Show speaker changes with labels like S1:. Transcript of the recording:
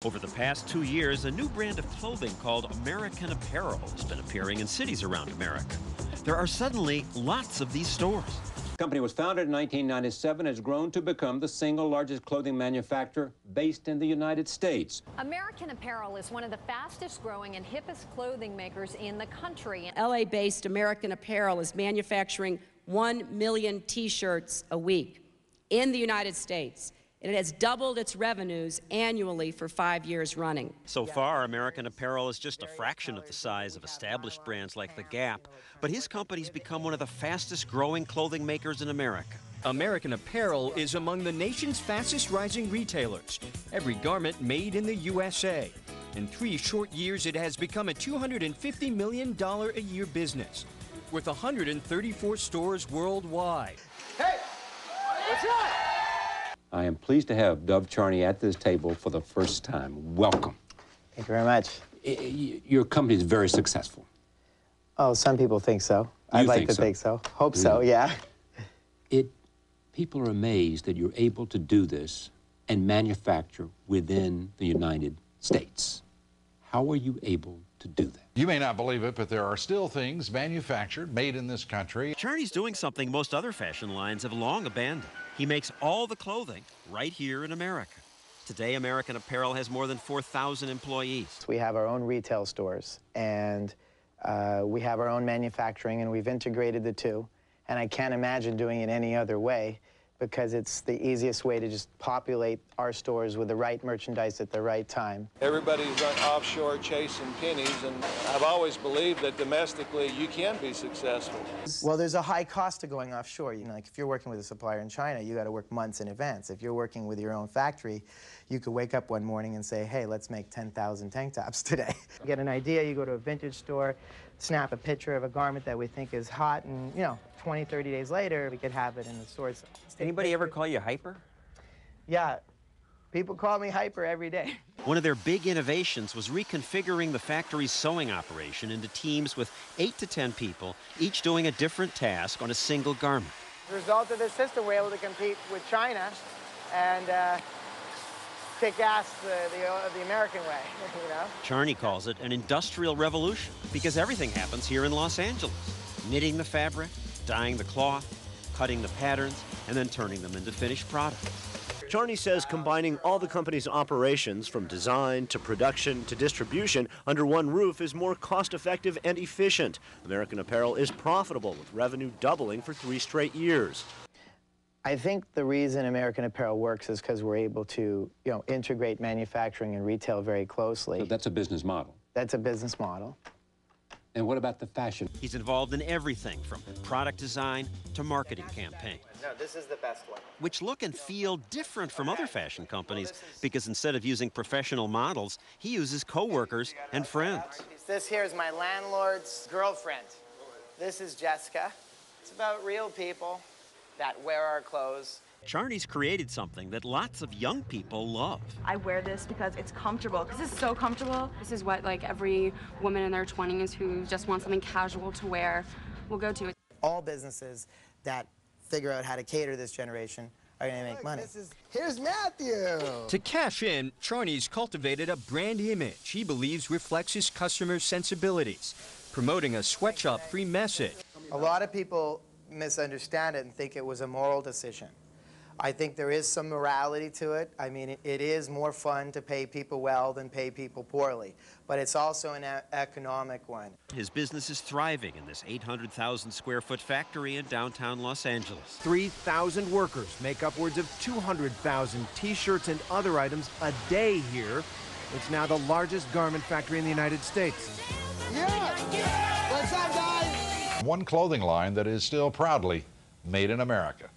S1: Over the past 2 years, a new brand of clothing called American Apparel has been appearing in cities around America. There are suddenly lots of these stores.
S2: The company was founded in 1997 and has grown to become the single largest clothing manufacturer based in the United States.
S3: American Apparel is one of the fastest growing and hippest clothing makers in the country.
S4: LA-based American Apparel is manufacturing 1 million T-shirts a week in the United States. It has doubled its revenues annually for 5 years running.
S1: So far, American Apparel is just a fraction of the size of established brands like The Gap, but his company's become one of the fastest growing clothing makers in America.
S5: American Apparel is among the nation's fastest rising retailers, every garment made in the USA. In 3 short years, it has become a $250 million a year business, with 134 stores worldwide.
S6: Hey, what's up?
S2: I am pleased to have Dov Charney at this table for the first time. Welcome.
S6: Thank you very much.
S2: Your company is very successful.
S6: Oh, some people think so. I'd like to think so. Hope so, yeah.
S2: People are amazed that you're able to do this and manufacture within the United States. How are you able to do that?
S7: You may not believe it, but there are still things manufactured, made in this country.
S1: Charney's doing something most other fashion lines have long abandoned. He makes all the clothing right here in America. Today, American Apparel has more than 4,000 employees.
S6: We have our own retail stores, and we have our own manufacturing, and we've integrated the two. And I can't imagine doing it any other way, because it's the easiest way to just populate our stores with the right merchandise at the right time.
S8: Everybody's offshore chasing pennies, and I've always believed that domestically you can be successful.
S6: Well, there's a high cost to going offshore. You know, like if you're working with a supplier in China, you got to work months in advance. If you're working with your own factory, you could wake up one morning and say, hey, let's make 10,000 tank tops today. You get an idea, you go to a vintage store, snap a picture of a garment that we think is hot, and, you know, 20, 30 days later, we could have it in the stores.
S9: Anybody ever call you hyper?
S6: Yeah, people call me hyper every day.
S1: One of their big innovations was reconfiguring the factory's sewing operation into teams with 8 to 10 people, each doing a different task on a single garment.
S6: As a result of this system, we're able to compete with China and kick ass the American way, you know?
S1: Charney calls it an industrial revolution because everything happens here in Los Angeles. Knitting the fabric, dyeing the cloth, cutting the patterns, and then turning them into finished products.
S10: Charney says combining all the company's operations, from design to production to distribution, under one roof is more cost-effective and efficient. American Apparel is profitable, with revenue doubling for 3 straight years.
S6: I think the reason American Apparel works is because we're able to, you know, integrate manufacturing and retail very closely.
S2: So that's a business model.
S6: That's a business model.
S2: And what about the fashion?
S1: He's involved in everything from product design to marketing campaigns.
S6: No, this is the best one.
S1: Which look and feel different from other fashion companies because instead of using professional models, he uses co-workers and friends.
S6: This here is my landlord's girlfriend. This is Jessica. It's about real people that wear our clothes.
S1: Charney's created something that lots of young people love.
S11: I wear this because it's comfortable, because it's so comfortable. This is what like every woman in their 20s who just wants something casual to wear will go to.
S6: All businesses that figure out how to cater this generation are going to make money. Here's Matthew!
S5: To cash in, Charney's cultivated a brand image he believes reflects his customers' sensibilities, promoting a sweatshop-free message.
S6: A lot of people misunderstand it and think it was a moral decision. I think there is some morality to it. I mean, it is more fun to pay people well than pay people poorly, but it's also an economic one.
S1: His business is thriving in this 800,000 square foot factory in downtown Los Angeles.
S12: 3,000 workers make upwards of 200,000 T-shirts and other items a day here. It's now the largest garment factory in the United States.
S6: Yeah! What's up, guys?
S7: One clothing line that is still proudly made in America.